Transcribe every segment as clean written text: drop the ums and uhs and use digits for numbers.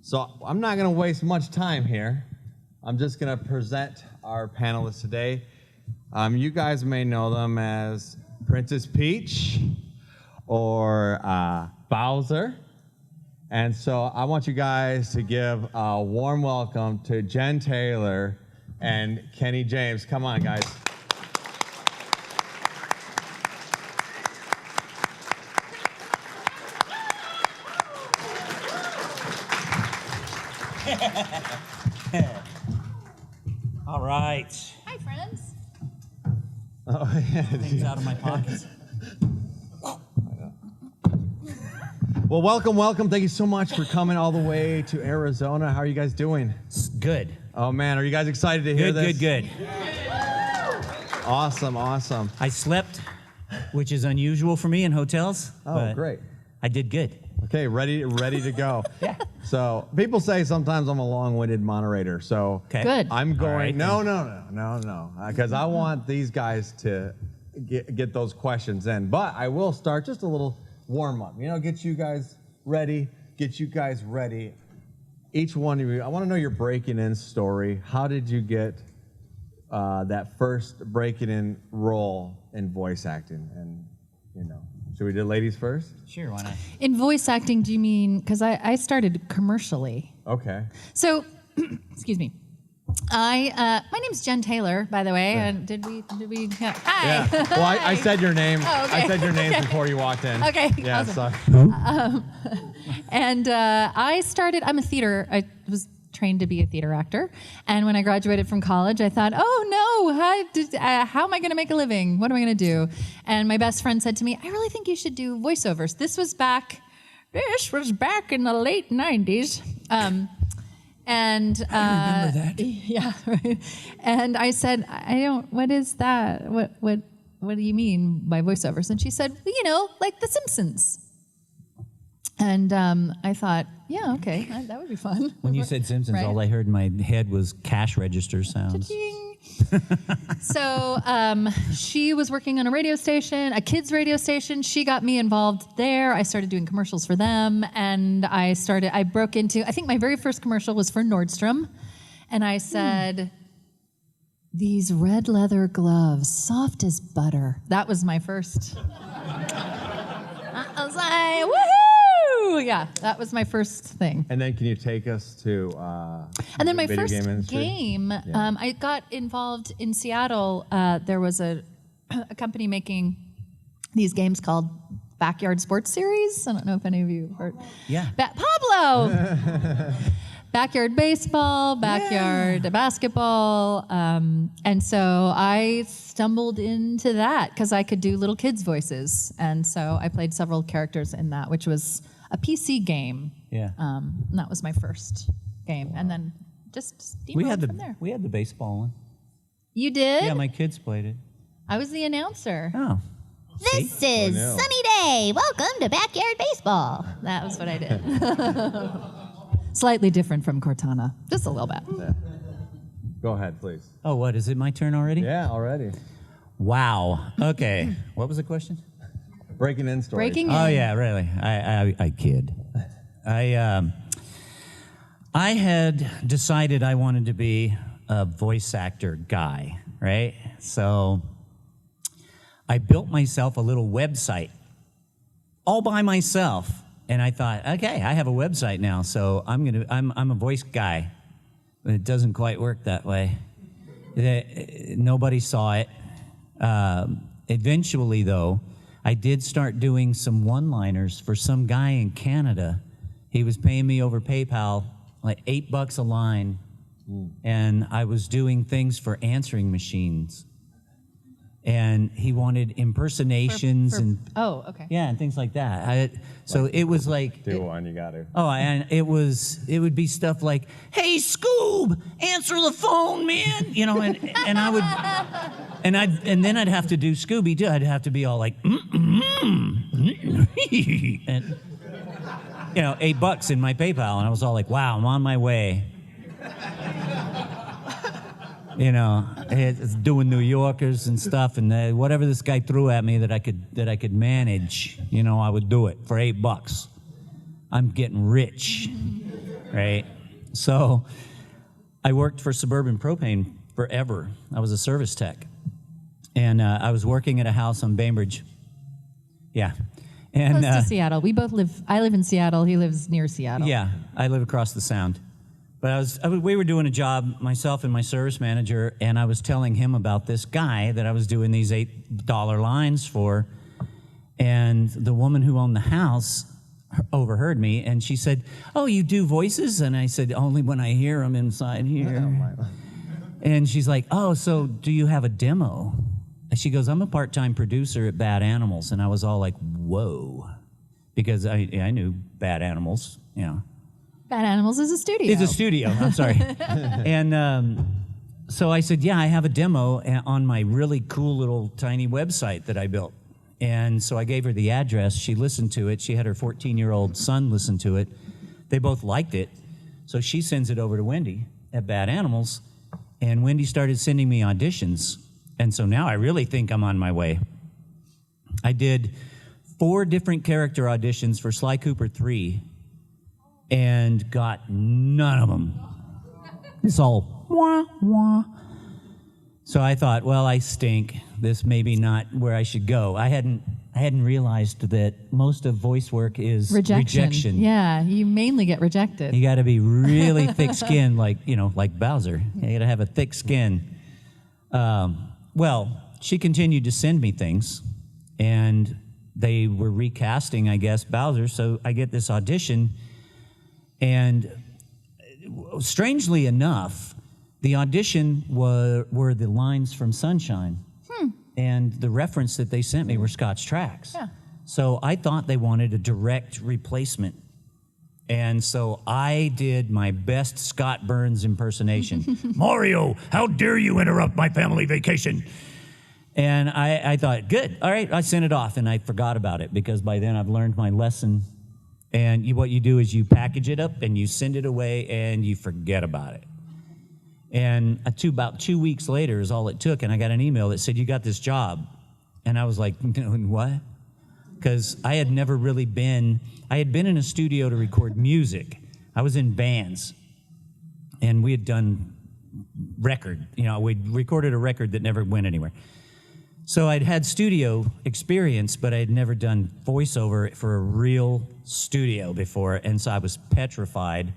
So I'm not going to waste much time here. I'm just going to present our panelists today. You guys may know them as Princess Peach or Bowser. And so I want you guys to give a warm welcome to Jen Taylor and Kenny James. Come on, guys. All right. Hi, friends. Oh, yeah. Things out of my pockets. Well, welcome. Thank you so much for coming all the way to Arizona. How are you guys doing? Good. Oh, man. Are you guys excited to hear this? Good. Awesome. I slept, which is unusual for me in hotels. Oh, great. I did good. Okay, ready to go. Yeah. So people say sometimes I'm a long-winded moderator. So Okay. Good. I'm going. All right, No, because I want these guys to get those questions in. But I will start just a little warm up. Get you guys ready. Each one of you, I want to know your breaking in story. How did you get that first breaking in role in voice acting? And should we do ladies first? Sure, why not? In voice acting, do you mean, because I started commercially. Okay. So, excuse me. My name's Jen Taylor, by the way. And did we? Yeah. Hi. Yeah. Well, I said your name. Oh, okay. I said your name before you walked in. Okay, Yeah. awesome. So. And I'm a theater. I was trained to be a theater actor. And when I graduated from college, I thought, oh no, how am I going to make a living? What am I going to do? And my best friend said to me, I really think you should do voiceovers. This was back in the late 90s. And I remember that. Yeah, right. And I said, what is that? What do you mean by voiceovers? And she said, well, like The Simpsons. And I thought, yeah, okay, that would be fun. When you said Simpsons, Right. all I heard in my head was cash register sounds. Cha-ching. So she was working on a radio station, a kids radio station. She got me involved there. I started doing commercials for them, and I broke into, I think my very first commercial was for Nordstrom, and I said, these red leather gloves, soft as butter. That was my first. I was like, woohoo! Yeah, that was my first thing. And then can you take us to And then my video first game industry? game, I got involved in Seattle. There was a company making these games called Backyard Sports Series. I don't know if any of you have heard. Yeah. Pablo! Backyard baseball, backyard basketball. And so I stumbled into that because I could do little kids' voices. And so I played several characters in that, which was a PC game. Yeah. And that was my first game. And then just steamrolled from there. We had the baseball one. You did? Yeah, my kids played it. I was the announcer. Oh. This is no. Sunny Day. Welcome to Backyard Baseball. That was what I did. Slightly different from Cortana, just a little bit. Yeah. Go ahead, please. Oh, what? Is it my turn already? Yeah, already. Wow. Okay. What was the question? Breaking in stories. Breaking Oh in. yeah, really. I kid. I had decided I wanted to be a voice actor guy, right? So I built myself a little website all by myself, and I thought, okay, I have a website now, so I'm a voice guy. But it doesn't quite work that way. Nobody saw it. Eventually, though, I did start doing some one-liners for some guy in Canada. He was paying me over PayPal like $8 a line, and I was doing things for answering machines. And he wanted impersonations and okay. yeah, and things like that. So it was like Do one, you got to. oh, and it would be stuff like, "Hey, Scoob, answer the phone, man," and I would. And then I'd have to do Scooby Doo. I'd have to be all like, and $8 in my PayPal, and I was all like, wow, I'm on my way. It's doing New Yorkers and stuff, and whatever this guy threw at me that I could manage, I would do it for $8. I'm getting rich. right? So I worked for Suburban Propane forever. I was a service tech. And I was working at a house on Bainbridge. Yeah. And, Close to Seattle. I live in Seattle. He lives near Seattle. Yeah, I live across the Sound. But we were doing a job, myself and my service manager, and I was telling him about this guy that I was doing these $8 lines for. And the woman who owned the house overheard me, and she said, "Oh, you do voices?" And I said, "Only when I hear them inside here." Oh, my. And she's like, "Oh, so do you have a demo?" And she goes, "I'm a part-time producer at Bad Animals." And I was all like, whoa, because I knew Bad Animals, you know. Bad Animals is a studio. It's a studio, I'm sorry. And so I said, yeah, I have a demo on my really cool little tiny website that I built. And so I gave her the address. She listened to it. She had her 14-year-old son listen to it. They both liked it. So she sends it over to Wendy at Bad Animals. And Wendy started sending me auditions. And so now I really think I'm on my way. I did 4 different character auditions for Sly Cooper 3 and got none of them. It's all wah, wah. So I thought, well, I stink. This may be not where I should go. I hadn't realized that most of voice work is rejection. Yeah, you mainly get rejected. You got to be really thick-skinned, like Bowser. You got to have a thick skin. Well, she continued to send me things, and they were recasting, I guess, Bowser. So I get this audition, and strangely enough, the audition were the lines from Sunshine. And the reference that they sent me were Scott's tracks. Yeah. So I thought they wanted a direct replacement. And so I did my best Scott Burns impersonation. "Mario, how dare you interrupt my family vacation?" And I thought, good, all right, I sent it off, and I forgot about it because by then I've learned my lesson. And what you do is you package it up and you send it away and you forget about it. And about 2 weeks later is all it took, and I got an email that said, "You got this job." And I was like, what? Because I had never really been, I had been in a studio to record music. I was in bands, and we had done record. We'd recorded a record that never went anywhere. So I'd had studio experience, but I had never done voiceover for a real studio before, and so I was petrified.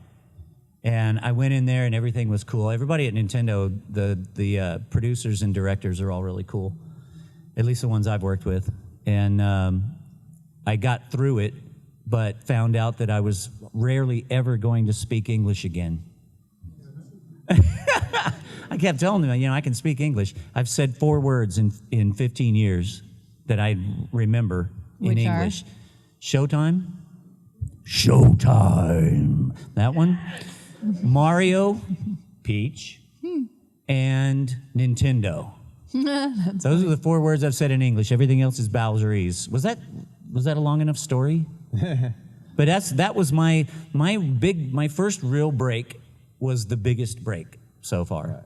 And I went in there, and everything was cool. Everybody at Nintendo, the producers and directors are all really cool, at least the ones I've worked with. And I got through it, but found out that I was rarely ever going to speak English again. I kept telling them, I can speak English. I've said 4 words in 15 years that I remember in Which English. Showtime. Showtime. That one. Mario, Peach, and Nintendo. Those are the 4 words I've said in English. Everything else is Bowserese. Was that a long enough story? But that was my first real break was the biggest break so far.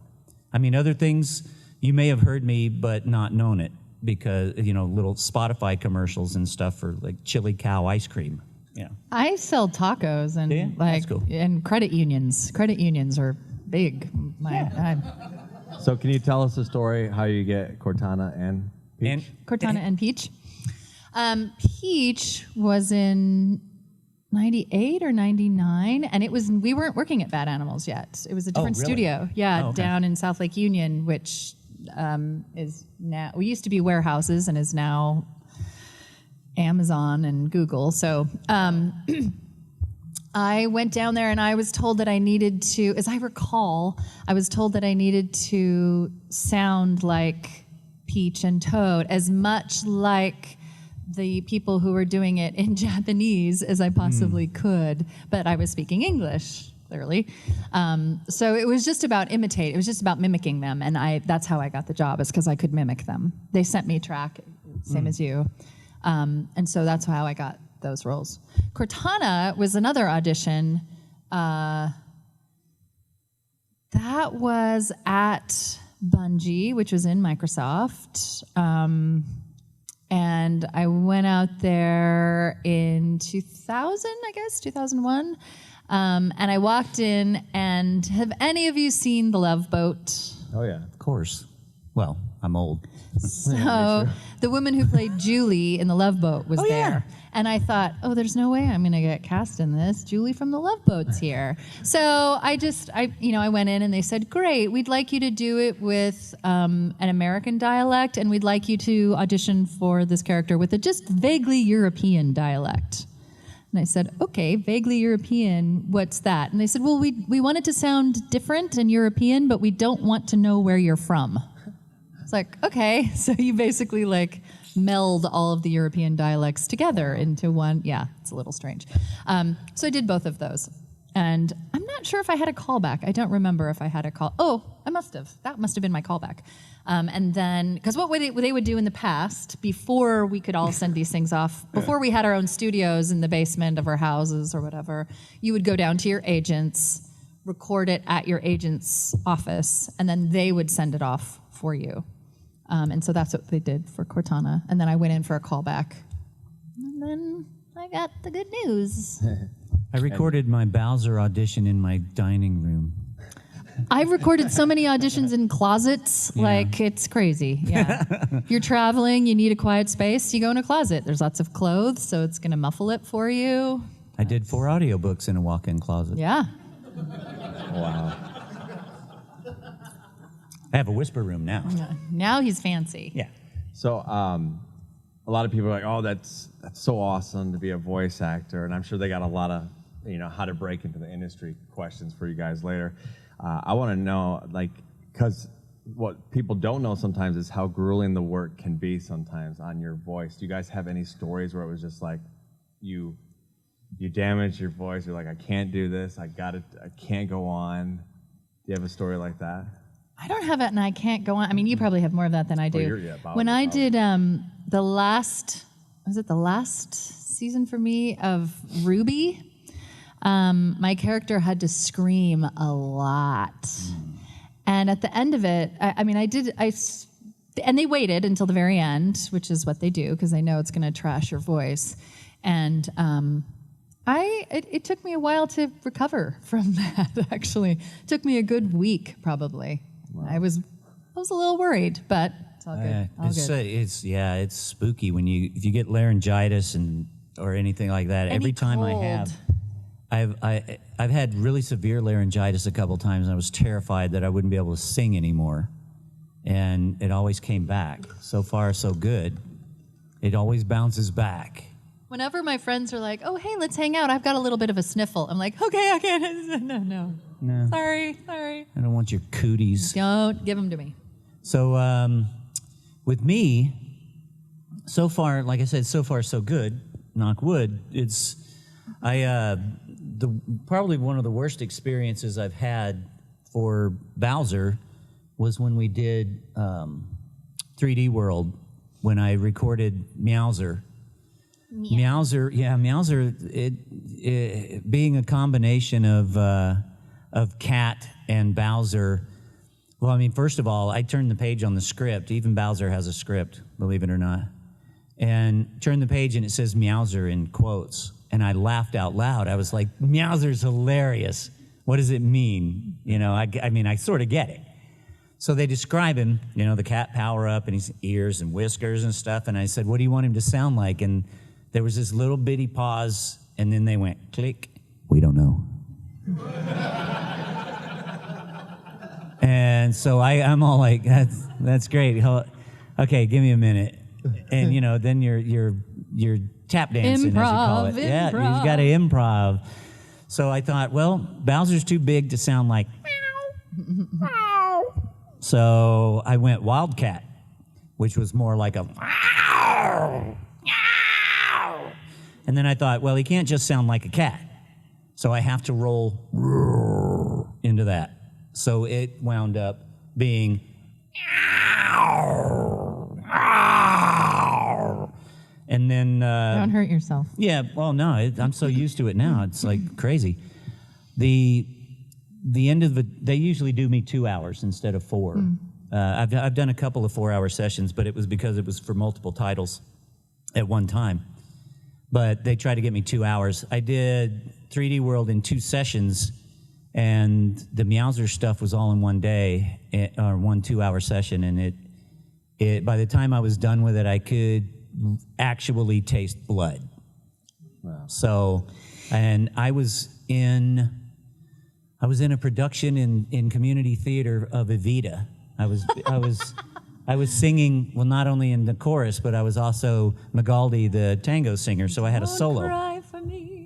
I mean, other things you may have heard me but not known it because little Spotify commercials and stuff for like chili cow ice cream. Yeah. I sell tacos and That's cool. and credit unions. Credit unions are big. So can you tell us the story how you get Cortana and Peach? Cortana and Peach. Peach was in 98 or 99, and we weren't working at Bad Animals yet. It was a different really? studio. Yeah, Oh, okay. down in South Lake Union, which is now, we used to be warehouses and is now Amazon and Google. So I went down there and I was told that I needed to, as I recall, I was told that I needed to sound like Peach and Toad, as much like the people who were doing it in Japanese as I possibly could, but I was speaking English, clearly. So it was just about imitate. It was just about mimicking them, and that's how I got the job, is because I could mimic them. They sent me track, same as you. And so that's how I got those roles. Cortana was another audition. That was at Bungie, which was in Microsoft. And I went out there in 2001. And I walked in, and have any of you seen The Love Boat? Oh yeah. Of course. Well, I'm old. So the woman who played Julie in The Love Boat was there. And I thought, oh, there's no way I'm going to get cast in this. Julie from The Love Boat's here. So I went in and they said, great, we'd like you to do it with an American dialect, and we'd like you to audition for this character with a just vaguely European dialect. And I said, okay, vaguely European, what's that? And they said, well, we want it to sound different and European, but we don't want to know where you're from. It's like, okay, so you basically like meld all of the European dialects together into one. Yeah, it's a little strange. So I did both of those. And I'm not sure if I had a callback. I don't remember if I had a call. Oh, I must have. That must have been my callback. And then, because what they would do in the past, before we could all send these things off, before we had our own studios in the basement of our houses or whatever, you would go down to your agents, record it at your agent's office, and then they would send it off for you. And so that's what they did for Cortana. And then I went in for a callback. And then I got the good news. I recorded my Bowser audition in my dining room. I've recorded so many auditions in closets, like it's crazy. Yeah. If you're traveling, you need a quiet space, you go in a closet. There's lots of clothes, so it's going to muffle it for you. I did 4 audiobooks in a walk-in closet. Yeah. Wow. I have a whisper room now. Now he's fancy. Yeah. So a lot of people are like, oh, that's so awesome to be a voice actor. And I'm sure they got a lot of, how to break into the industry questions for you guys later. I want to know, because what people don't know sometimes is how grueling the work can be sometimes on your voice. Do you guys have any stories where it was just like you damaged your voice? You're like, I can't do this. I can't go on. Do you have a story like that? I don't have it, and I can't go on. I mean, you probably have more of that than I do. When I did the last season for me of RWBY, my character had to scream a lot. And at the end of it, and they waited until the very end, which is what they do, because they know it's going to trash your voice. And it took me a while to recover from that, actually. It took me a good week, probably. Wow. I was a little worried, but it's all good. It's spooky when if you get laryngitis or anything like that. Every time cold. I've had really severe laryngitis a couple times, and I was terrified that I wouldn't be able to sing anymore, and it always came back. So far, so good. It always bounces back. Whenever my friends are like, "Oh, hey, let's hang out," I've got a little bit of a sniffle. I'm like, "Okay, I can't." No. Sorry. I don't want your cooties. Don't give them to me. So with me, so far, like I said, so far so good. Knock wood. Probably one of the worst experiences I've had for Bowser was when we did 3D World, when I recorded Meowser. Meowser, it being a combination of Cat and Bowser. Well, I mean, first of all, I turned the page on the script. Even Bowser has a script, believe it or not. And turned the page and it says Meowser in quotes. And I laughed out loud. I was like, Meowser's hilarious. What does it mean? I sort of get it. So they describe him, the cat power up and his ears and whiskers and stuff. And I said, what do you want him to sound like? And there was this little bitty pause, and then they went, click, we don't know. And so I'm all like, that's great. Okay, give me a minute. And, then you're tap dancing, as you call it. Yeah, you got to improv. So I thought, well, Bowser's too big to sound like meow. So I went Wildcat, which was more like a meow. And then I thought, well, he can't just sound like a cat. So I have to roll into that. So it wound up being and then don't hurt yourself. Yeah, well, no, I'm so used to it now. It's like crazy. The end of they usually do me 2 hours instead of 4. I've done a couple of 4-hour sessions, but it was because it was for multiple titles at one time. but they tried to get me 2 hours. I did 3D World in 2 sessions, and the Meowser stuff was all in one day, or 1 2-hour session, and it by the time I was done with it, I could actually taste blood. Wow. So, and I was in a production in community theater of Evita. I was singing, well, not only in the chorus, but I was also Magaldi, the tango singer. So I had a solo. Cry for me.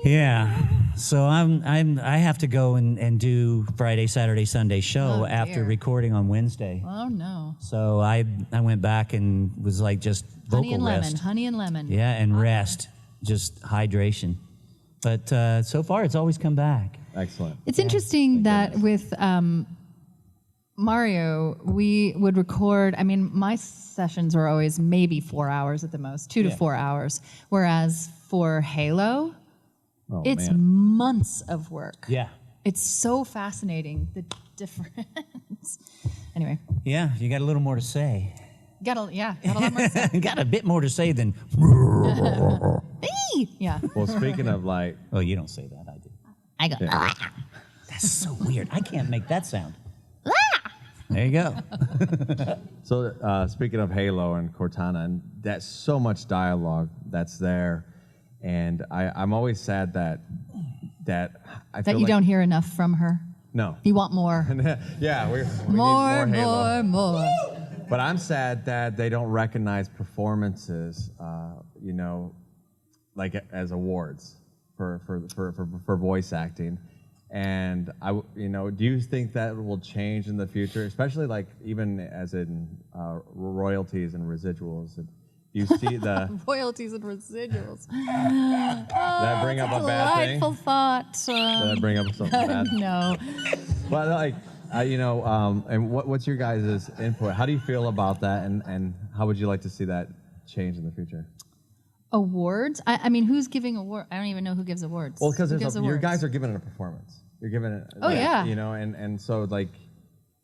Yeah. So I have to go and do Friday, Saturday, Sunday show Oh, after dear. recording on Wednesday. Oh no. So I went back and was like just vocal Honey and rest. lemon. Honey and lemon. Yeah, and rest, just hydration. But so far, it's always come back. Excellent. It's interesting that with Mario, we would record. I mean, my sessions were always maybe 4 hours at the most, 2 to 4 hours. Whereas for Halo, Oh, it's man. months of work. Yeah. It's so fascinating, the difference. Anyway, Yeah, you got a little more to say. got a lot more to say. Got a bit more to say than. Yeah. Well, speaking of like, Oh, you don't say that. I do. I go, Yeah. That's so weird. I can't make that sound. There you go. so speaking of Halo and Cortana, and that's so much dialogue that's there, and I'm always sad that I That feel you like, don't hear enough from her. No. You want more. Yeah, we More, need more Halo. more. But I'm sad that they don't recognize performances, like as awards for voice acting. And do you think that will change in the future, especially like even as in royalties and residuals? Do you see the Royalties and residuals. that bring up a bad thing? Delightful thought. Did I bring up something bad? No. But like, and what's your guys' input? How do you feel about that, and how would you like to see that change in the future? Awards? I mean, who's giving awards? I don't even know who gives awards. Well, because Who gives your awards? guys are giving it a performance. You're giving it. Oh, yeah. And so like,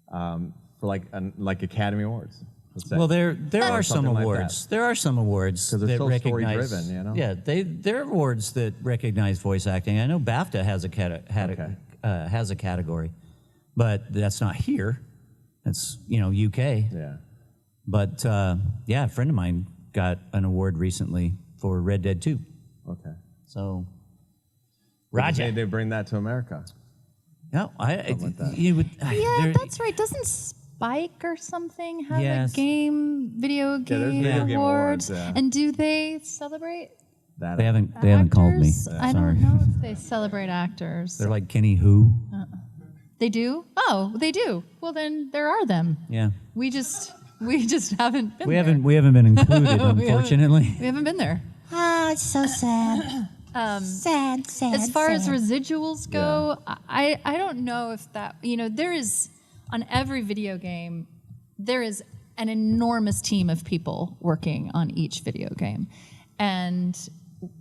for like Academy Awards. Let's say. Well, there are Or some something like awards. There are some awards 'Cause they're that so recognize. story-driven, you know? Yeah, there are awards that recognize voice acting. I know BAFTA has a has a category, but that's not here. That's UK. Yeah. But a friend of mine got an award recently for Red Dead 2. Okay. So, They Roger. need to bring that to America. No, like that. you would. Yeah, that's right. Doesn't Spike or something have Yes. a video game there's video game awards? awards, yeah. And do they celebrate That They haven't called me. actors? I Sorry. don't know if they celebrate actors. They're like Kenny Who. They do? Oh, they do. Well, then there are them. Yeah. We just haven't been We there. haven't been included, unfortunately. We haven't been there. oh, it's so sad. Sad, sad. As far as sad. residuals go, I don't know if that, there is, on every video game, there is an enormous team of people working on each video game. And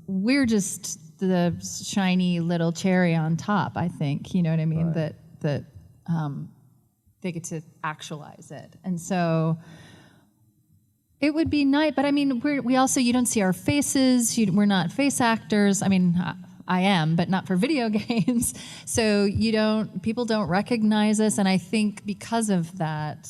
we're just the shiny little cherry on top, I think, you know what I mean? Right. That they get to actualize it. And so it would be nice, but I mean, we also, you don't see our faces. We're not face actors. I mean, I am, but not for video games. So people don't recognize us. And I think because of that,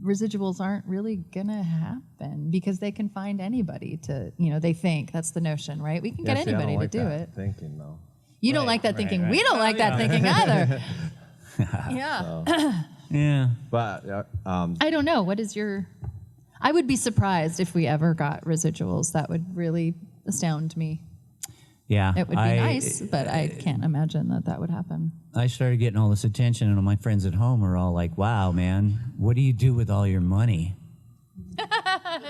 residuals aren't really gonna happen because they can find anybody to, they think that's the notion, right? We can get see, I don't anybody like to do that it. Thinking though. You don't like that thinking. We don't like that thinking either. Yeah. Yeah. But I don't know. What is I would be surprised if we ever got residuals. That would really astound me. Yeah. It would be nice, but I can't imagine that would happen. I started getting all this attention, and my friends at home are all like, "Wow, man, what do you do with all your money?"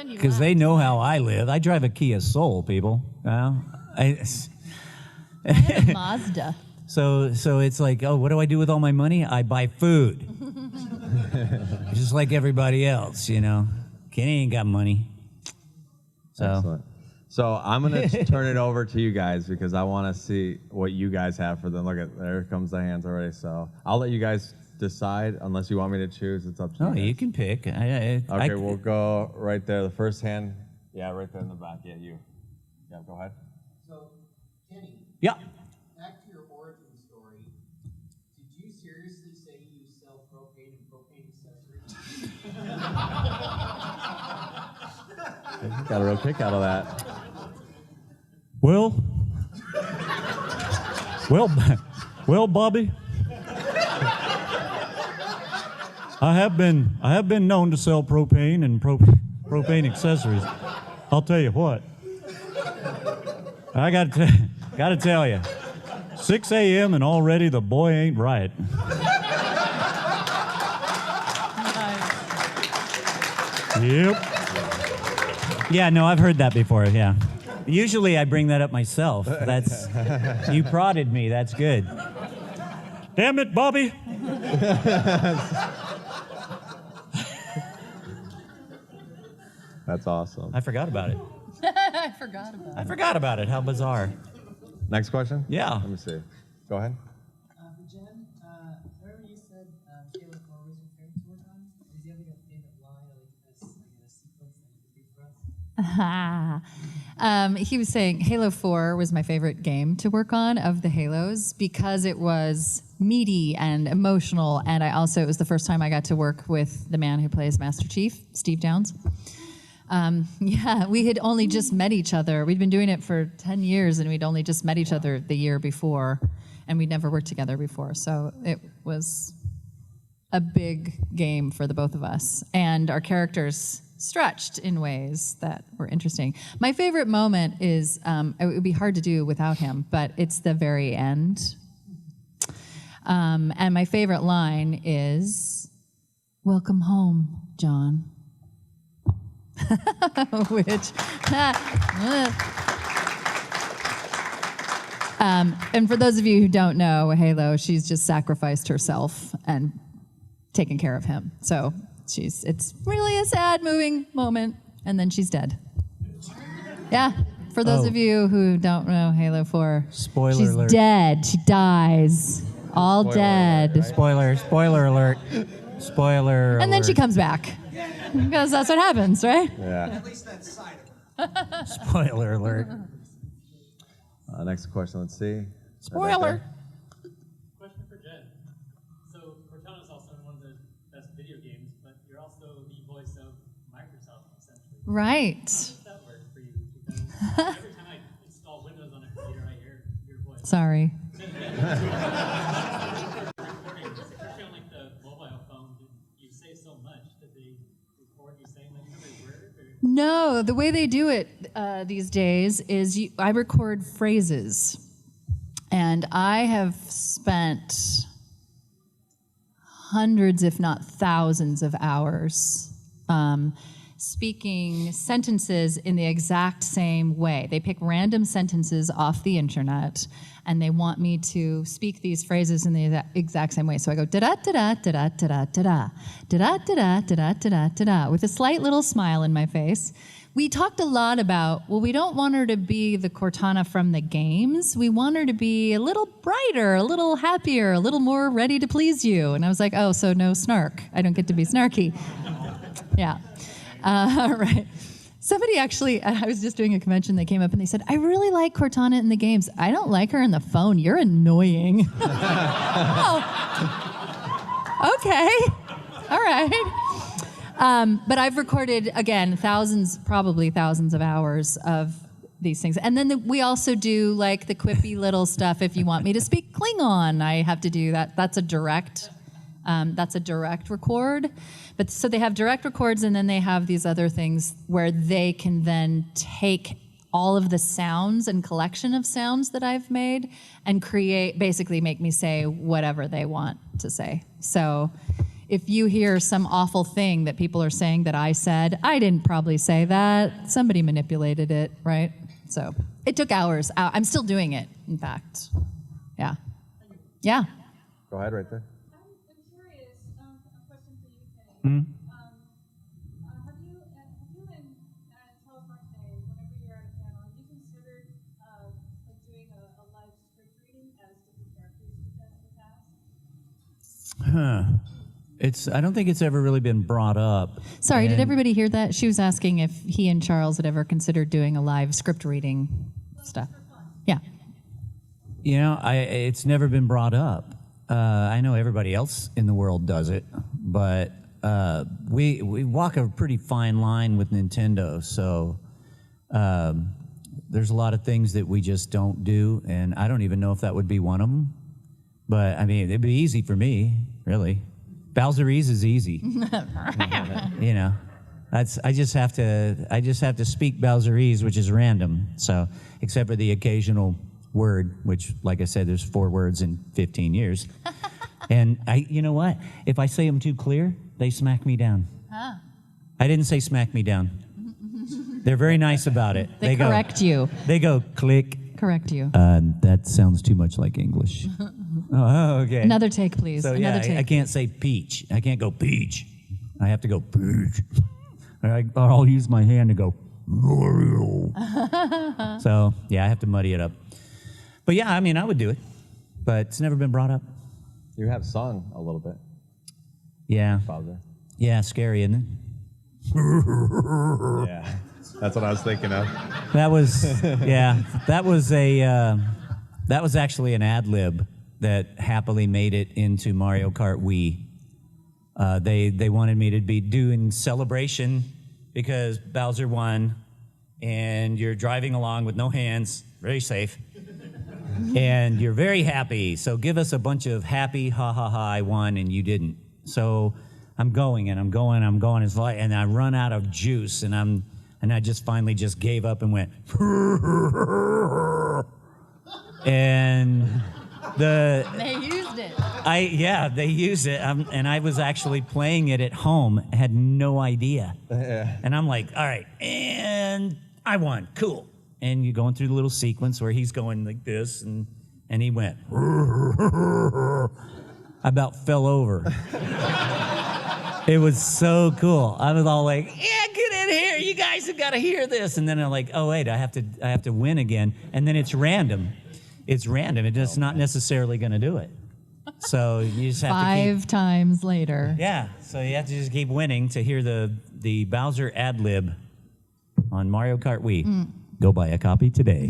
Because they know how I live. I drive a Kia Soul, people. I have a Mazda. So it's like, oh, what do I do with all my money? I buy food, just like everybody else, Kenny ain't got money. So excellent. So I'm gonna turn it over to you guys because I want to see what you guys have for them. Look at there comes the hands already. So I'll let you guys decide unless you want me to choose. It's up to you. you guys. can pick. Okay, we'll go right there. The first hand Yeah, right there in the back. Yeah, you. Yeah, go ahead. So, Kenny, Yeah. back to your origin story. Did you seriously say you sell propane and propane accessories? Got a real kick out of that. Well, Bobby, I have been known to sell propane and propane accessories. I'll tell you what. I got to tell you, 6 a.m. and already the boy ain't right. Yep. Yeah, no, I've heard that before, yeah. Usually I bring that up myself. That's, you prodded me, that's good. Damn it, Bobby. That's awesome. I forgot about it. I forgot about it. I forgot about it, how bizarre. Next question? Yeah. Let me see. Go ahead. For Jen, earlier you said Taylor Core was your favorite to work on. Does he have like a favorite line or like a sequence that you could do for us? He was saying Halo 4 was my favorite game to work on of the Halos because it was meaty and emotional, and it was the first time I got to work with the man who plays Master Chief, Steve Downs. We had only just met each other. We'd been doing it for 10 years, and we'd only just met each other the year before, and we'd never worked together before. So it was a big game for the both of us, and our characters stretched in ways that were interesting. My favorite moment is, it would be hard to do without him, but it's the very end. And my favorite line is, "Welcome home, John." Which, and for those of you who don't know Halo, she's just sacrificed herself and taken care of him. So it's really a sad, moving moment, and then she's dead. Yeah, for those of you who don't know Halo 4, Spoiler she's alert. dead. She dies. All Spoiler dead. alert, right? Spoiler alert. Spoiler And then she alert. comes back. Because that's what happens, right? Yeah. At least that side of her. Spoiler alert. Next question. Let's see. Spoiler. Question for Jen. So Cortana is also one of the best video games, but you're also the voice of Microsoft, essentially. Right. How does that work for you? Because every time I install Windows on a computer, I hear your voice. Sorry. Recording, especially on like the mobile phone, you say so much that they record you saying like every word. Or? No, the way they do it these days is I record phrases. And I have spent hundreds, if not thousands, of hours speaking sentences in the exact same way. They pick random sentences off the internet, and they want me to speak these phrases in the exact same way. So I go da-da, da-da, da-da, da-da, da-da, da-da, da-da, da-da, da-da, da-da, with a slight little smile in my face. We talked a lot about, well, we don't want her to be the Cortana from the games. We want her to be a little brighter, a little happier, a little more ready to please you. And I was like, oh, so no snark. I don't get to be snarky. Yeah. Right. Somebody actually, I was just doing a convention, they came up and they said, I really like Cortana in the games. I don't like her in the phone. You're annoying. Oh. Okay. All right. But I've recorded, again, probably thousands of hours of these things. And then we also do like the quippy little stuff. If you want me to speak Klingon, I have to do that. That's a direct record. But so they have direct records, and then they have these other things where they can then take all of the sounds and collection of sounds that I've made and basically make me say whatever they want to say. So if you hear some awful thing that people are saying that I said, I didn't probably say that. Somebody manipulated it, right? So it took hours. I'm still doing it, in fact. Yeah. Yeah. Go ahead, right there. I'm curious, a question for you, Kenny. Hmm? Have you and Charles Martinet, whenever you're at a panel, have you considered like doing a live script reading as different characters you've done in the past? I don't think it's ever really been brought up. Sorry, did And- everybody hear that? She was asking if he and Charles had ever considered doing a live script reading stuff. Yeah. You know, it's never been brought up. I know everybody else in the world does it, but we walk a pretty fine line with Nintendo, so there's a lot of things that we just don't do, and I don't even know if that would be one of them. But I mean, it'd be easy for me, really. Bowserese is easy. You know, I just have to speak Bowserese, which is random. So, except for the occasional word, which, like I said, there's 4 words in 15 years. And you know what? If I say them too clear, they smack me down. Huh. I didn't say smack me down. They're very nice about it. They correct you. They go click. Correct you. That sounds too much like English. Oh, okay. Another take, please. So Another yeah, take. I can't say peach. I can't go peach. I have to go peach. Or I'll use my hand to go Mario. So yeah, I have to muddy it up. But yeah, I mean, I would do it, but it's never been brought up. You have sung a little bit, Yeah, Bowser. yeah, scary, isn't it? Yeah, that's what I was thinking of. That was yeah. That was actually an ad-lib that happily made it into Mario Kart Wii. They wanted me to be doing celebration because Bowser won, and you're driving along with no hands, very safe, and you're very happy. So give us a bunch of happy, ha ha ha, I won and you didn't. So I'm going and I'm going and I'm going, and I run out of juice, and I just finally just gave up and went, and They used it. they used it, and I was actually playing it at home, had no idea, and I'm like, all right, and I won, cool, and you're going through the little sequence where he's going like this, and he went, I about fell over. It was so cool. I was all like, yeah, get in here. You guys have got to hear this. And then I'm like, oh, wait, I have to win again. And then it's random. It's random. It's just not necessarily going to do it. So you just have to keep... 5 times later. Yeah, so you have to just keep winning to hear the Bowser ad-lib on Mario Kart Wii. Go buy a copy today.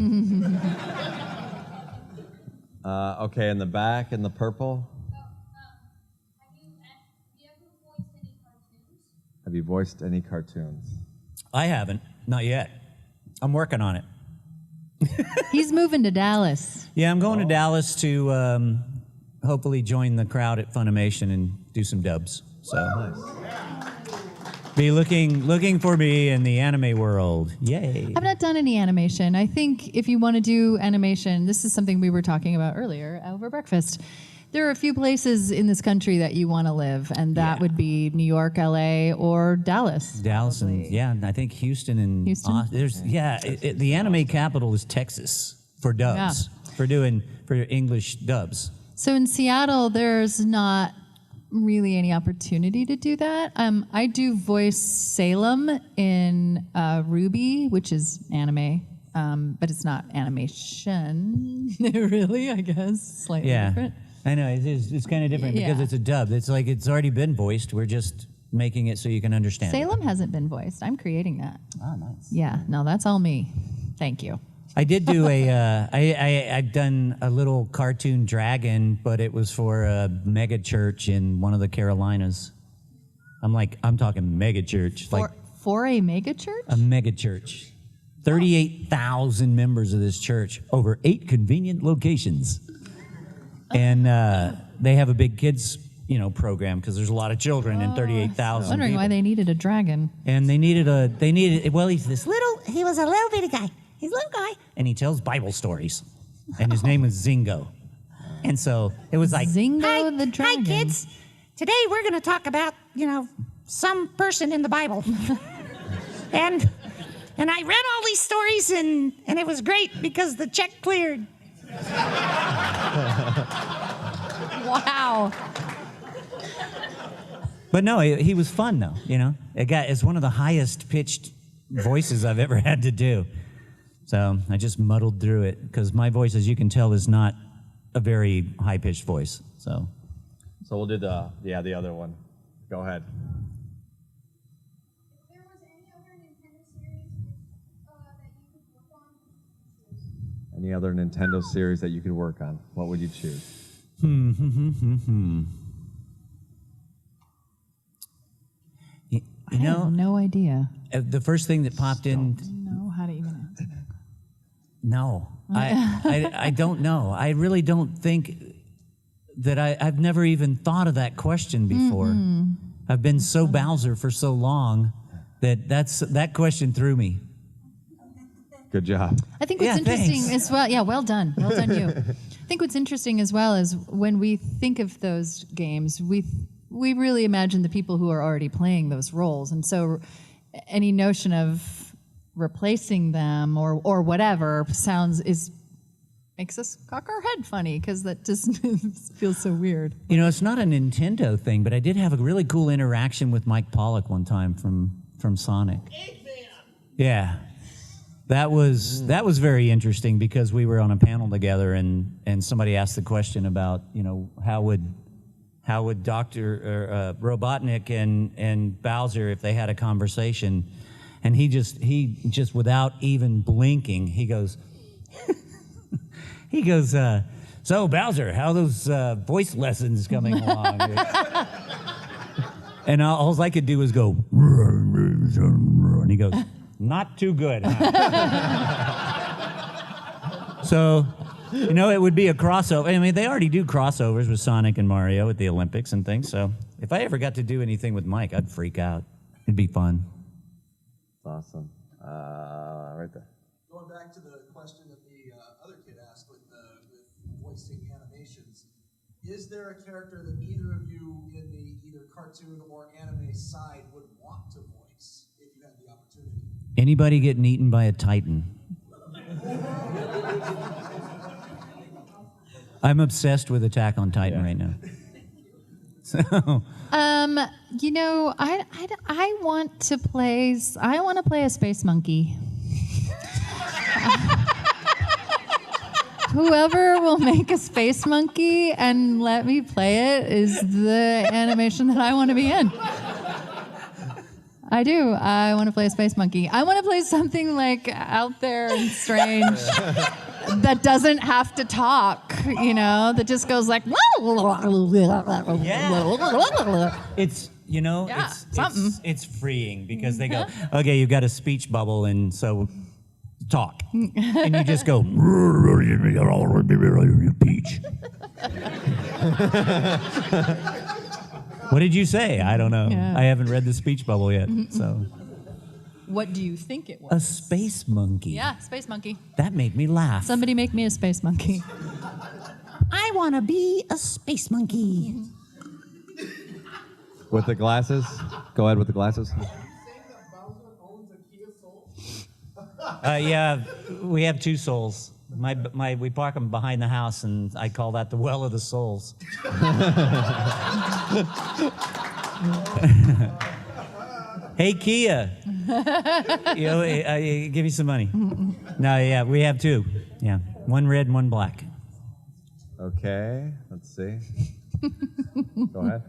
Okay, in the back, in the purple. Have you voiced any cartoons? I haven't. Not yet. I'm working on it. He's moving to Dallas. Yeah, I'm going to Dallas to hopefully join the crowd at Funimation and do some dubs. So Nice. be looking for me in the anime world. Yay. I've not done any animation. I think if you want to do animation, this is something we were talking about earlier over breakfast. There are a few places in this country that you want to live, and that would be New York, LA, or Dallas. Dallas and I think Houston and Houston? The anime capital is Texas for dubs, for English dubs. So in Seattle, there's not really any opportunity to do that. I do voice Salem in RWBY, which is anime, but it's not animation, really, I guess, slightly different. I know, it's kind of different because it's a dub. It's like it's already been voiced. We're just making it so you can understand Salem hasn't been voiced. I'm creating that. Oh, nice. Yeah, no, that's all me. Thank you. I did do I've done a little cartoon dragon, but it was for a mega church in one of the Carolinas. I'm talking mega church. For a mega church? A mega church. 38,000 members of this church over 8 convenient locations. And they have a big kids, program because there's a lot of children and 38,000. Wondering why they needed a dragon. And he was a little bitty guy. He's a little guy. And he tells Bible stories. And his name was Zingo. And so it was like, Zingo the dragon. Hi, kids. Today we're going to talk about, some person in the Bible. and I read all these stories, and it was great because the check cleared. Wow. But no, he was fun though, It's one of the highest pitched voices I've ever had to do. So I just muddled through it because my voice, as you can tell, is not a very high pitched voice. So we'll do the other one. Go ahead. If there was any other Nintendo series that you could work on, which would you choose? Any other Nintendo series that you could work on? What would you choose? You I know, have no idea. the first thing that popped in. Know how to even answer that. No, I don't know. I really don't think that I've never even thought of that question before. I've been so Bowser for so long that question threw me. Good job. I think what's Yeah, interesting thanks. as well, yeah, well done you. I think what's interesting as well is when we think of those games, we really imagine the people who are already playing those roles, and so any notion of replacing them or whatever makes us cock our head funny because that just feels so weird. You know, it's not a Nintendo thing, but I did have a really cool interaction with Mike Pollock one time from Sonic. Yeah. That was very interesting because we were on a panel together and somebody asked the question about, you know, how would Dr. Robotnik and Bowser, if they had a conversation, and he just without even blinking, he goes, so Bowser, how are those voice lessons coming along? And all I could do was go, and he goes, not too good. Huh? So, you know, it would be a crossover. I mean, they already do crossovers with Sonic and Mario at the Olympics and things. So if I ever got to do anything with Mike, I'd freak out. It'd be fun. Awesome. Right there. Going back to the question that the other kid asked with voicing animations, is there a character that either of you in the either cartoon or anime side would want to voice if you had the opportunity? Anybody getting eaten by a Titan? I'm obsessed with Attack on Titan right now. So, You know, I want to play a space monkey. Whoever will make a space monkey and let me play it is the animation that I want to be in. I do. I want to play a space monkey. I want to play something like out there and strange that doesn't have to talk, you know, that just goes like, it's, you know, Yeah, something. It's freeing because they go, okay, you've got a speech bubble, and so talk. And you just go, peach. What did you say? I don't know. Yeah. I haven't read the speech bubble yet. So What do you think it a was? space monkey. Yeah, space monkey. That made me laugh. Somebody make me a space monkey. I want to be a space monkey. With the glasses? Go ahead with the glasses. Yeah, we have two souls. We park them behind the house, and I call that the well of the souls. Hey, Kia. You know, give me some money. No, yeah, we have two. Yeah, one red, one black. Okay, let's see. Go ahead.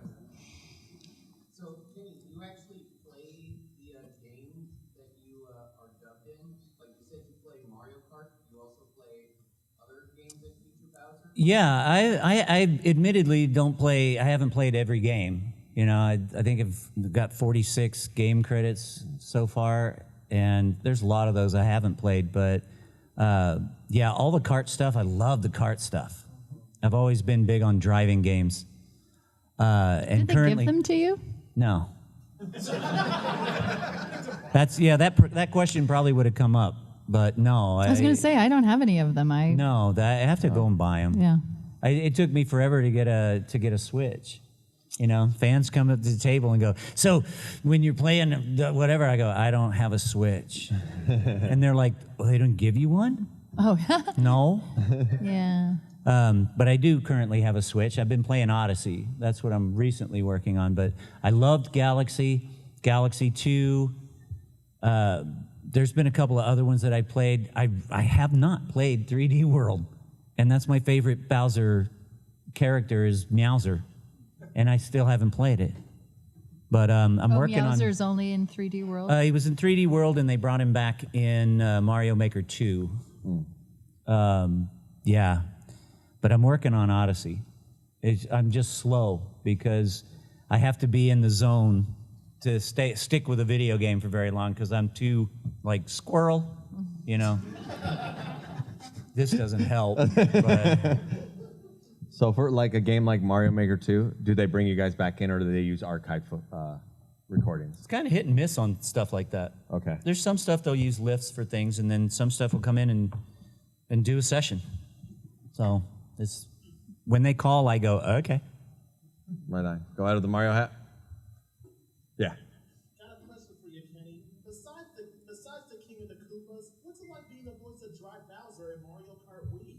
So, Kenny, you actually play the games that you are dubbed in? Like you said, you play Mario Kart. You also play other games that feature Bowser? Yeah, I admittedly don't play. I haven't played every game. You know, I think I've got 46 game credits so far, and there's a lot of those I haven't played. But yeah, all the kart stuff. I love the kart stuff. I've always been big on driving games. And Did they currently, give them to you? no. That question probably would have come up, but no. I was going to say, I don't have any of them. I have to go and buy them. Yeah. It took me forever to get a Switch. You know, fans come up to the table and go, so when you're playing whatever, I go, I don't have a Switch. And they're like, well, they don't give you one? Oh, No. yeah. But I do currently have a Switch. I've been playing Odyssey. That's what I'm recently working on. But I loved Galaxy 2. There's been a couple of other ones that I played. I have not played 3D World. And that's my favorite Bowser character is Meowser. And I still haven't played it. But I'm working on. Meowser's only in 3D World. He was in 3D World, and they brought him back in Mario Maker 2. Yeah, but I'm working on Odyssey. I'm just slow because I have to be in the zone to stick with a video game for very long because I'm too like squirrel, you know. This doesn't help. But So for like a game like Mario Maker 2, do they bring you guys back in, or do they use archive recordings? it's kind of hit and miss on stuff like that. Okay. There's some stuff they'll use lifts for things, and then some stuff will come in and do a session. So it's when they call, I go, okay. Right on. Go out of the Mario hat. Yeah. Got a question for you, Kenny. Besides the King of the Koopas, what's it like being the voice of Dry Bowser in Mario Kart Wii?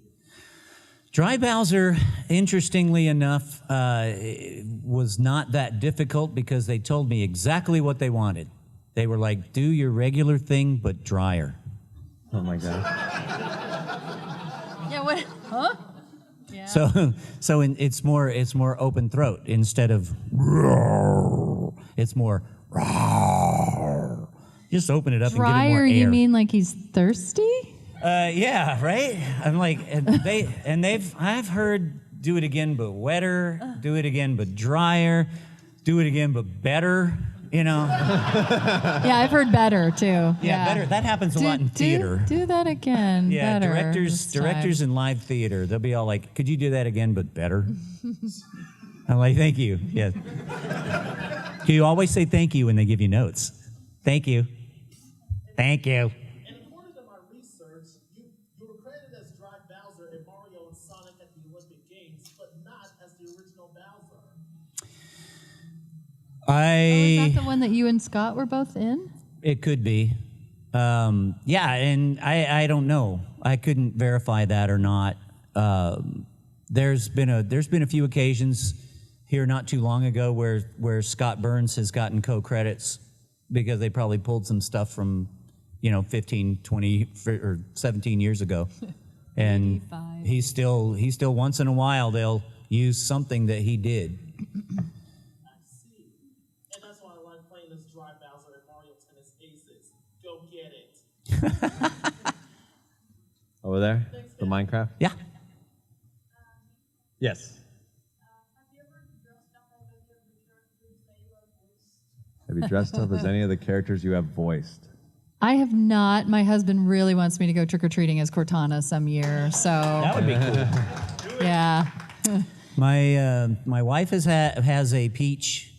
Dry Bowser, interestingly enough, was not that difficult because they told me exactly what they wanted. They were like, do your regular thing, but drier. Oh my God. Yeah, what? Huh? Yeah. So it's more open throat instead of it's more just open it up and give it more Drier, air. you mean like he's thirsty? Yeah, right. I'm like, I've heard do it again but wetter, do it again but drier, do it again but better. You know. Yeah, I've heard better too. Yeah, better. That happens a lot in theater. Do that again. Yeah, better this directors time. in live theater, they'll be all like, could you do that again, but better? I'm like, thank you. Yeah. You always say thank you when they give you notes. Thank you. Thank you. And according to my research, you were credited as Dry Bowser in Mario and Sonic at the Olympic Games, but not as the original Bowser. Is that the one that you and Scott were both in? It could be. Yeah, and I don't know. I couldn't verify that or not. There's been a few occasions here not too long ago where Scott Burns has gotten co-credits because they probably pulled some stuff from 15, 20, or 17 years ago. And 85. he's still once in a while they'll use something that he did. And that's why I like playing this Dry Bowser at Mario Tennis Aces. Go get it. Over there? The Minecraft? Yeah. Yes. Have you ever dressed up as any of the characters that you have voiced? Have you dressed up as any of the characters you have voiced? I have not. My husband really wants me to go trick-or-treating as Cortana some year, so That would be cool. yeah. My wife has a Peach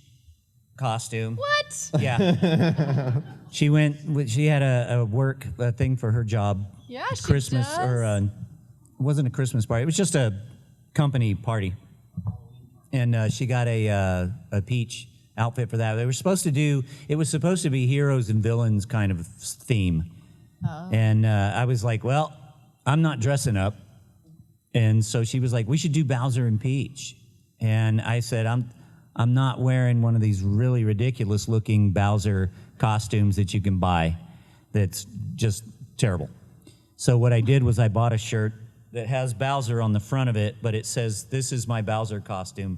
costume. What? Yeah. She had a work thing for her job. Yeah, she Christmas does. or it wasn't a Christmas party. It was just a company party, and she got a Peach outfit for that. It was supposed to be heroes and villains kind of theme, and I was like, well, I'm not dressing up. And so she was like, we should do Bowser and Peach. And I said, I'm not wearing one of these really ridiculous looking Bowser costumes that you can buy. That's just terrible. So what I did was I bought a shirt that has Bowser on the front of it, but it says, this is my Bowser costume.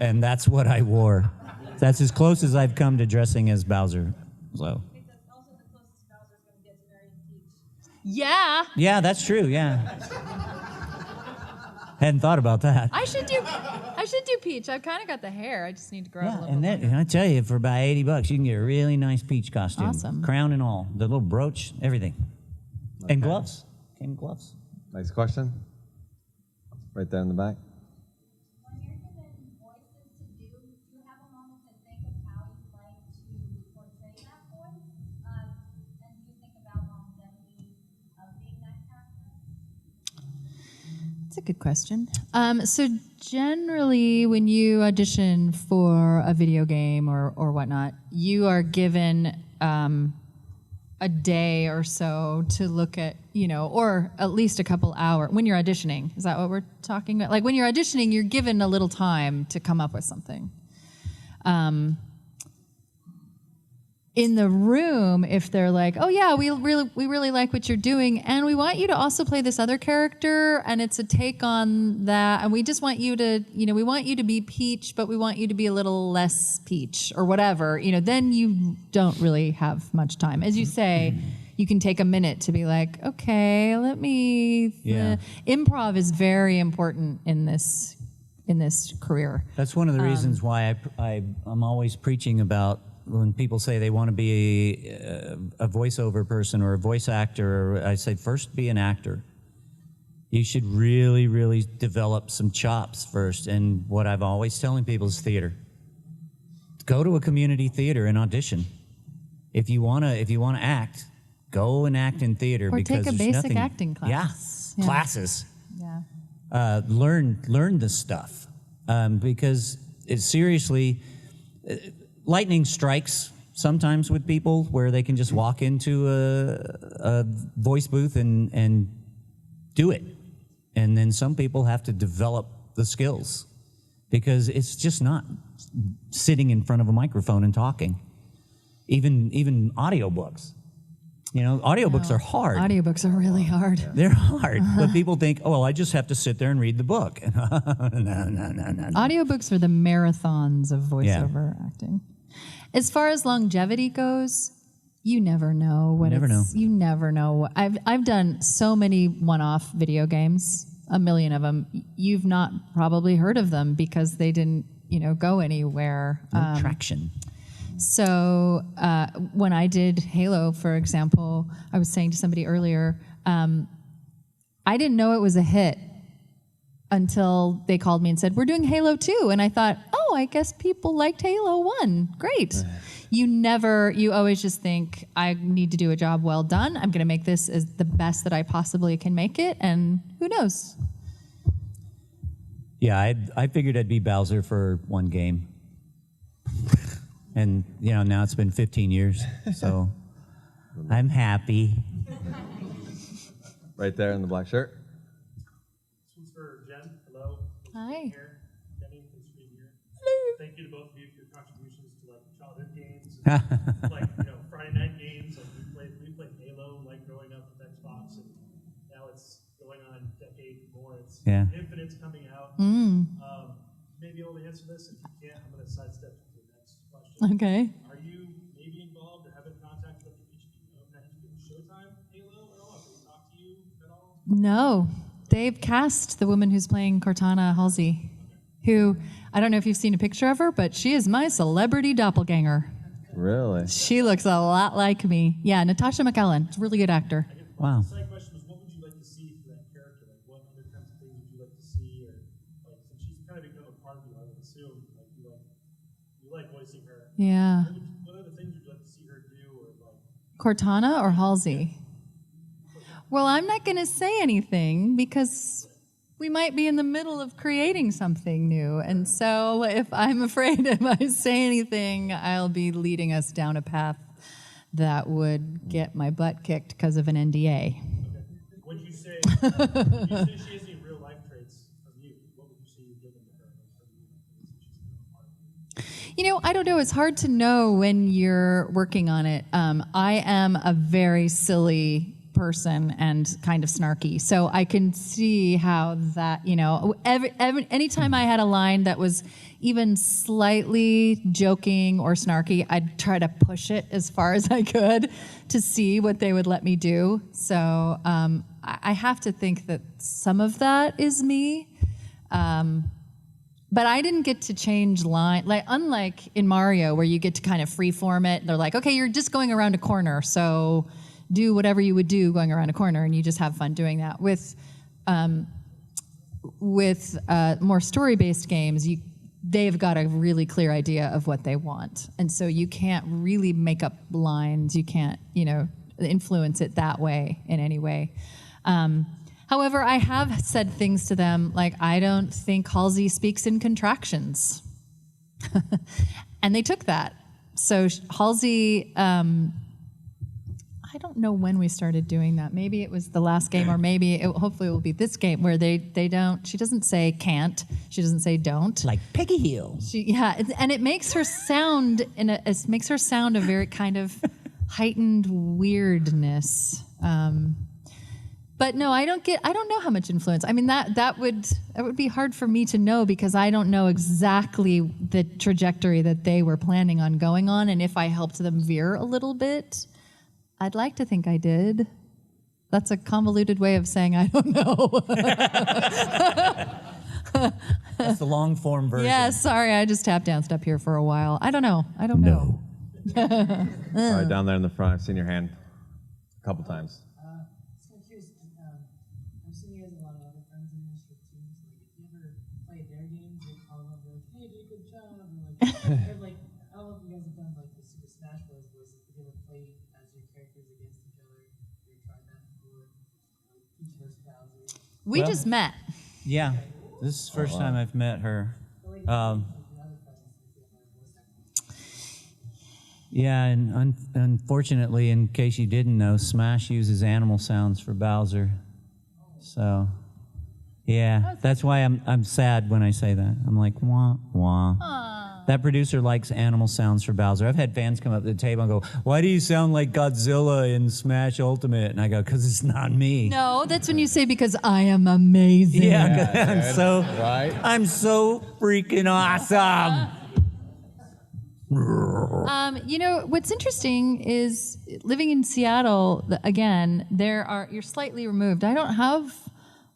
And that's what I wore. That's as close as I've come to dressing as Bowser. So. That's also the closest Bowser's going to get to marrying Peach. Yeah. Yeah, that's true, yeah. Hadn't thought about that. I should do Peach. I've kind of got the hair. I just need to grow it a Yeah, little and bit. then I tell you, for about $80, you can get a really nice Peach costume. Awesome. Crown and all. The little brooch, everything. Okay. And gloves. Came gloves. Next question. Right there in the back. When you're given voices to do you have a moment to think of how you'd like to portray that voice? And do you think about longevity of being that character? That's a good question. So generally, when you audition for a video game or whatnot, you are given a day or so to look at, or at least a couple hours when you're auditioning. Is that what we're talking about? Like when you're auditioning, you're given a little time to come up with something. in the room, if they're like, oh yeah, we really like what you're doing, and we want you to also play this other character, and it's a take on that, and we just want you to, we want you to be Peach, but we want you to be a little less Peach, or whatever, then you don't really have much time. As you say, you can take a minute to be like, okay, let me. Yeah. Improv is very important in this career. That's one of the reasons why I'm always preaching about when people say they want to be a voiceover person or a voice actor. I say first be an actor. You should really, really develop some chops first. And what I've always telling people is theater. Go to a community theater and audition. If you wanna act, go and act in theater. Or because take a there's basic nothing, acting class. Yeah, classes. Yeah. Learn this stuff because it's seriously, lightning strikes sometimes with people where they can just walk into a voice booth and do it, and then some people have to develop the skills because it's just not sitting in front of a microphone and talking. Even audiobooks. Audiobooks are hard. Audiobooks are really hard. They're hard, but people think, oh, well, I just have to sit there and read the book. No. Audiobooks are the marathons of voiceover acting. As far as longevity goes, you never know what You never know. I've done so many one-off video games, a million of them. You've not probably heard of them because they didn't, go anywhere. No traction. So when I did Halo, for example, I was saying to somebody earlier, I didn't know it was a hit until they called me and said, we're doing Halo 2. And I thought, oh, I guess people liked Halo 1. Great. You always just think, I need to do a job well done. I'm going to make this as the best that I possibly can make it. And who knows? Yeah, I figured I'd be Bowser for one game. And, now it's been 15 years, so I'm happy. Right there in the black shirt. This one's for Jen. Hello. Hi. Kenny, thanks for being here. Hello. Thank you to both of you for your contributions to childhood games, and, Friday night games. We played Halo growing up with Xbox, and now it's going on a decade more. It's Infinite's coming out. Maybe able to answer this. If you can't, I'm going to sidestep to the next question. Okay. Are you maybe involved or having contact with the Showtime Halo at all? Have they talked to you at all? No. They've cast the woman who's playing Cortana, Halsey, who, I don't know if you've seen a picture of her, but she is my celebrity doppelganger. Really? She looks a lot like me. Yeah, Natasha McElhone. She's a really good actor. Wow. The second question was, what would you like to see for that character? What other kinds of things would you like to see? Or since she's kind of become a part of you, I would assume you like voicing her. Yeah. What other things would you like to see her do? Or Cortana or Halsey? Well, I'm not going to say anything because we might be in the middle of creating something new. And so if I'm afraid if I say anything, I'll be leading us down a path that would get my butt kicked because of an NDA. Okay. Would you say she has any real life traits of you? What would you say you've given to her? I don't know. It's hard to know when you're working on it. I am a very silly person and kind of snarky. So I can see how that, anytime I had a line that was even slightly joking or snarky, I'd try to push it as far as I could to see what they would let me do. So I have to think that some of that is me. But I didn't get to change line, unlike in Mario where you get to kind of freeform it. They're like, okay, you're just going around a corner, so do whatever you would do going around a corner, and you just have fun doing that. With more story-based games, they've got a really clear idea of what they want, and so you can't really make up lines. You can't, influence it that way in any way. However, I have said things to them like, I don't think Halsey speaks in contractions, and they took that. So Halsey. I don't know when we started doing that. Maybe it was the last game, or maybe hopefully it will be this game where they don't. She doesn't say can't. She doesn't say don't. Like Peggy Hill. And it makes her sound it makes her sound a very kind of heightened weirdness. But no, I don't know how much influence. I mean, that would be hard for me to know because I don't know exactly the trajectory that they were planning on going on, and if I helped them veer a little bit. I'd like to think I did. That's a convoluted way of saying I don't know. That's the long form version. Yeah, sorry, I just tap danced up here for a while. I don't know. No. All right, down there in the front. I've seen your hand a couple times. Just kind of curious. I'm seeing you guys a lot of other friends in the industry too. So like, if you ever play their games, they call them like, "Hey, did a good job," or like, I don't know if you guys have done like the Super Smash Bros. Voices. Have you ever played as your characters against each other? Have you tried that before? Like Peach versus Bowser. We just met. Yeah, this is the first time I've met her. Yeah, and unfortunately, in case you didn't know, Smash uses animal sounds for Bowser. So, yeah, that's why I'm sad when I say that. I'm like, wah, wah. Aww. That producer likes animal sounds for Bowser. I've had fans come up to the table and go, "Why do you sound like Godzilla in Smash Ultimate?" And I go, "Because it's not me." No, that's when you say because I am amazing. Yeah, Right? I'm so freaking awesome. You know, what's interesting is living in Seattle, again, you're slightly removed. I don't have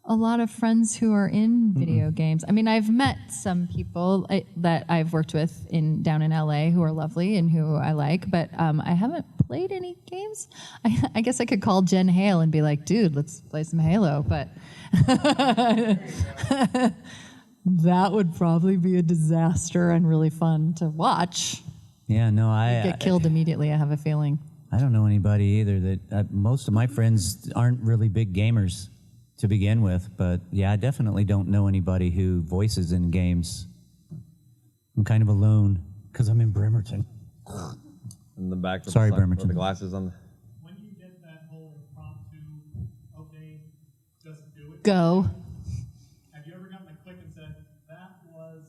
a lot of friends who are in video games. I mean, I've met some people that I've worked with down in LA who are lovely and who I like, but I haven't played any games. I guess I could call Jen Hale and be like, dude, let's play some Halo, but that would probably be a disaster and really fun to watch. Yeah, no, Get killed immediately, I have a feeling. I don't know anybody either that most of my friends aren't really big gamers to begin with, but yeah, I definitely don't know anybody who voices in games. I'm kind of alone because I'm in Bremerton. In the back. With Sorry, the Bremerton. With the glasses on. When you get that whole impromptu, okay, just do it. Go. Have you ever gotten a click and said, that was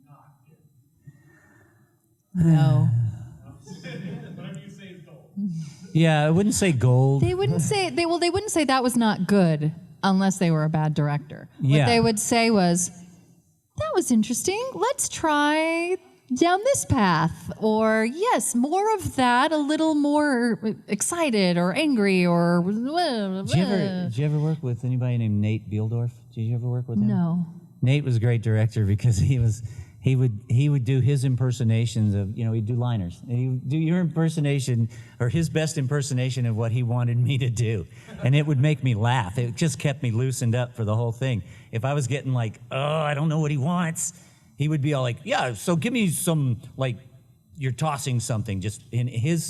not it? No. Whatever you say is gold. Yeah, I wouldn't say gold. They wouldn't say they wouldn't say that was not good unless they were a bad director. Yeah. What they would say was, that was interesting. Let's try down this path. Or yes, more of that, a little more excited or angry or Did you ever work with anybody named Nate Beeldorf? Did you ever work with him? No. Nate was a great director because he would do his impersonations of, he'd do liners. And he would do your impersonation or his best impersonation of what he wanted me to do. And it would make me laugh. It just kept me loosened up for the whole thing. If I was getting like, oh, I don't know what he wants, he would be all like, yeah, so give me some, like, you're tossing something. Just in his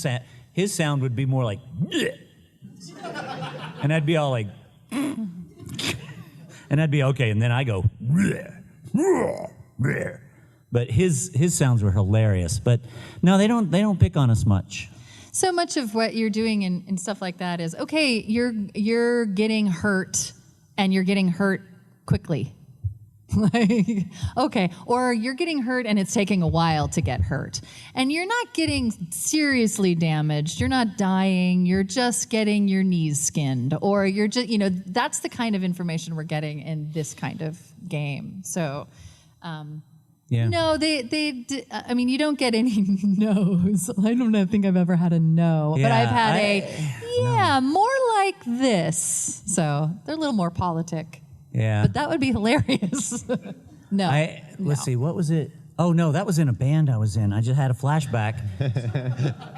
sound would be more like, bleh. And I'd be all like, and I'd be okay. And then I go, bleh, bleh, bleh. But his sounds were hilarious. But no, they don't pick on us much. So much of what you're doing and stuff like that is, okay, you're getting hurt and you're getting hurt quickly. Like, okay, or you're getting hurt and it's taking a while to get hurt. And you're not getting seriously damaged. You're not dying. You're just getting your knees skinned. Or you're just, that's the kind of information we're getting in this kind of game. So, Yeah. no, I mean, you don't get any no's. I don't think I've ever had a no. But Yeah, I've had more like this. So they're a little more politic. Yeah. But that would be hilarious. No. Let's see, what was it? Oh, no, that was in a band I was in. I just had a flashback.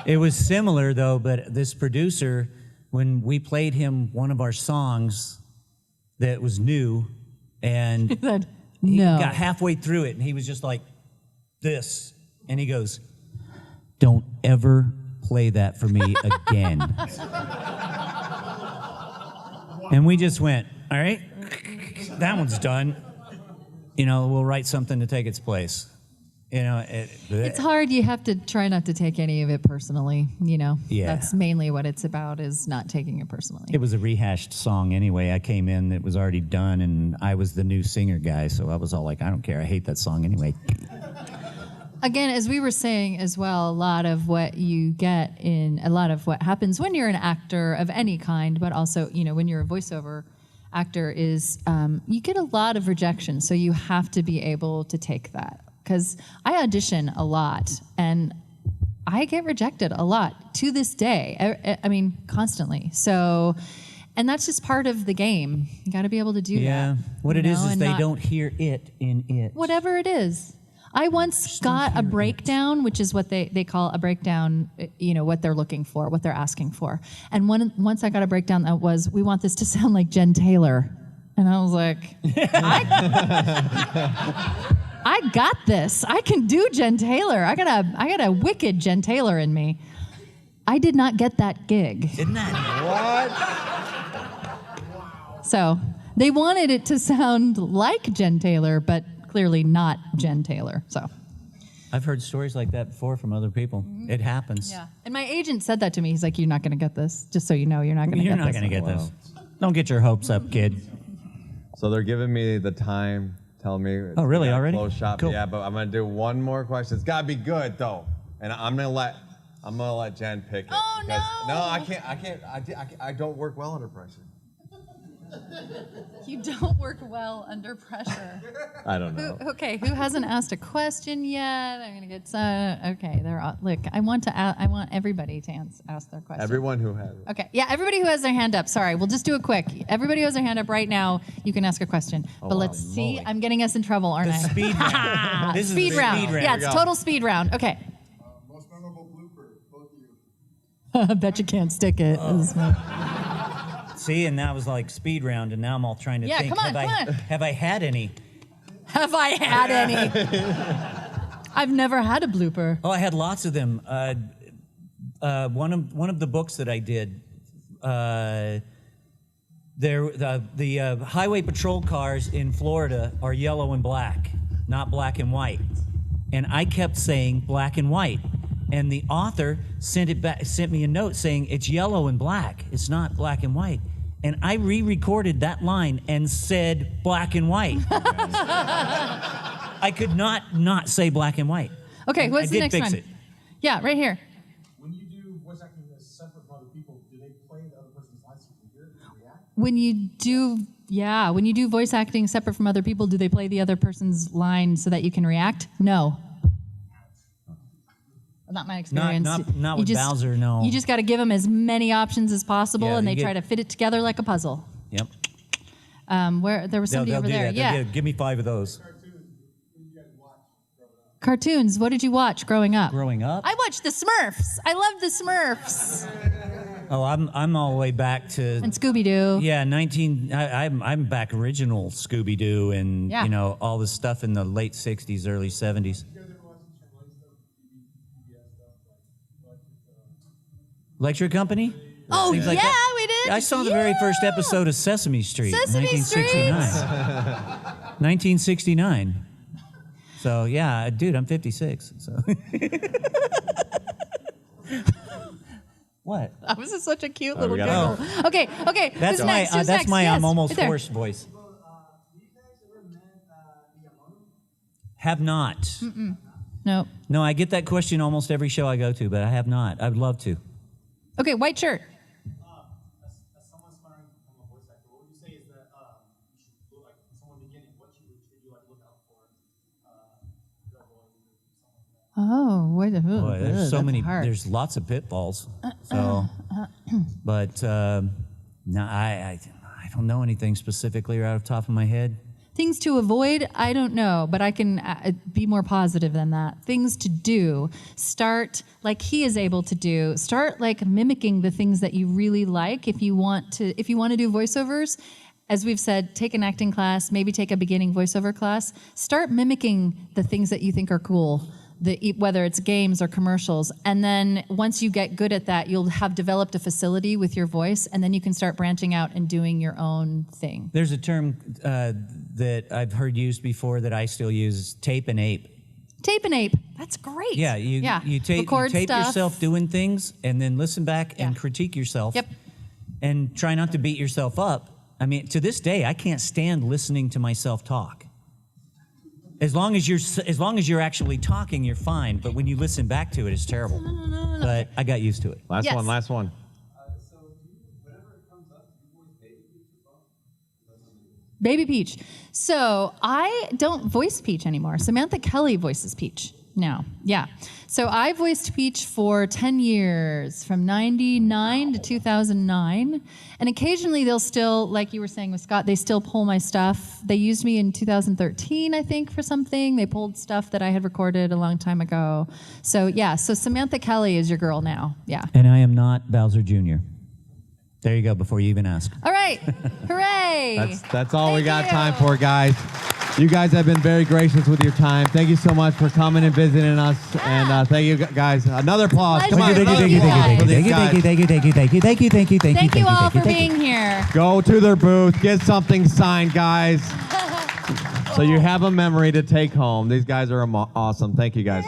It was similar, though, but this producer, when we played him one of our songs that was new, and He said, he no. got halfway through it, and he was just like this. And he goes, don't ever play that for me again. And we just went, all right, that one's done. We'll write something to take its place. You know, It's hard. You have to try not to take any of it personally. You know, Yeah. that's mainly what it's about, is not taking it personally. It was a rehashed song anyway. I came in, it was already done, and I was the new singer guy, so I was all like, I don't care, I hate that song anyway. Again, as we were saying as well, a lot of what you get in, a lot of what happens when you're an actor of any kind, but also, you know, when you're a voiceover actor, is you get a lot of rejection. So you have to be able to take that. Because I audition a lot, and I get rejected a lot to this day. I mean, constantly. So, and that's just part of the game. You got to be able to do that. Yeah, what it you is know, and they not- don't hear it in it. Whatever it is. I once got a breakdown, which is what they call a breakdown, you know, what they're looking for, what they're asking for. And once I got a breakdown that was, we want this to sound like Jen Taylor. And I was like, I got this. I can do Jen Taylor. I got a wicked Jen Taylor in me. I did not get that gig. Isn't that? What? So they wanted it to sound like Jen Taylor, but clearly not Jen Taylor. So I've heard stories like that before from other people. It happens. yeah. And my agent said that to me. He's like, "You're not going to get this. Just so you know, you're not going to get You're this." not going to get this. Don't get your hopes up, kid. So they're giving me the time, telling me. Oh, really? Already? Close shop. Cool. Yeah, but I'm gonna do one more question. It's gotta be good though, and I'm gonna let Jen pick it. Oh, because, no. No, I can't. I don't work well under pressure. You don't work well under pressure. I don't know. Okay, who hasn't asked a question yet? I'm gonna get some. Okay, they're all, look. I want everybody to ask their question. Everyone who has. Okay, yeah, everybody who has their hand up. Sorry, we'll just do it quick. Everybody who has their hand up right now, you can ask a question. But wow, let's see. moly. I'm getting us in trouble, aren't The I? speed round. This is Speed the round. speed round. Yeah, Here we it's go. total speed round. Okay. Most memorable blooper, both of you. I bet you can't stick it. See, and that was like speed round, and now I'm all trying to Yeah, think, come on, have I had any? Have I had any? I've never had a blooper. Oh, I had lots of them. One of the books that I did, the highway patrol cars in Florida are yellow and black, not black and white, and I kept saying black and white, and the author sent me a note saying it's yellow and black, it's not black and white. And I re-recorded that line and said black and white. I could not say black and white. Okay, what's I the did next fix one? it. Yeah, right here. When you do voice acting that's separate from other people, do they play the other person's lines so you can hear it and react? When you do voice acting separate from other people, do they play the other person's line so that you can react? No. Not my experience. Not You with Bowser, no. You just got to give them as many options as possible, Yeah, and you they try get- to fit it together like a puzzle. Yep. Where there was somebody They'll over do there. that. Yeah. They'll give me 5 of those. Cartoons. What did you watch growing up? Growing up? I watched the Smurfs. I love the Smurfs Oh, I'm all the way back to and Scooby Doo. yeah, I'm back original Scooby Doo and Yeah. you know all the stuff in the late '60s, early '70s. Lecture Company? Oh Things yeah, like that. we did. I saw the very first Yeah. episode of Sesame Street, Sesame 1969. 1969. So yeah, dude, I'm 56. So. What? That was such a cute we little gotta giggle. Okay. That's Who's my next? Who's that's next? my Yes, I'm almost right there. hoarse voice. Do you guys ever met Miyamoto? Have not. No. No, I get that question almost every show I go to, but I have not. I would love to. Okay, white shirt. As someone aspiring to become a voice actor, what would you say is that you should look like someone beginning? What should you like look out for? Your voice, something like that. Oh, wait a minute. Boy, there's so that's many. hard. There's lots of pitfalls. So, but no, I don't know anything specifically right off the top of my head. Things to avoid, I don't know, but I can be more positive than that. Things to do, start like he is able to do. Start like mimicking the things that you really like. If you want to do voiceovers, as we've said, take an acting class, maybe take a beginning voiceover class. Start mimicking the things that you think are cool. Whether it's games or commercials. And then once you get good at that, you'll have developed a facility with your voice, and then you can start branching out and doing your own thing. There's a term that I've heard used before that I still use: tape and ape. Tape and ape. That's great. Yeah, you tape stuff. yourself doing things and then listen back and critique yourself. Yep. And try not to beat yourself up. I mean, to this day, I can't stand listening to myself talk. As long as you're actually talking, you're fine. But when you listen back to it, it's terrible. No. But I got used to it. Last one. So, whenever it comes up, do you voice Baby Peach as well? Baby Peach. So I don't voice Peach anymore. Samantha Kelly voices Peach now. Yeah. So I voiced Peach for 10 years, from 99 to 2009. And occasionally they'll still, like you were saying with Scott, they still pull my stuff. They used me in 2013, I think, for something. They pulled stuff that I had recorded a long time ago. So yeah, so Samantha Kelly is your girl now. Yeah. And I am not Bowser Jr. There you go, before you even ask. All right. Hooray. That's all we got Thank time you. for, guys. You guys have been very gracious with your time. Thank you so much for coming and visiting us. And thank you, guys. Another applause. Come on, Pleasure. another applause for these guys. Thank you all for being here. Go to their booth, get something signed, guys. So you have a memory to take home. These guys are awesome. Thank you, guys.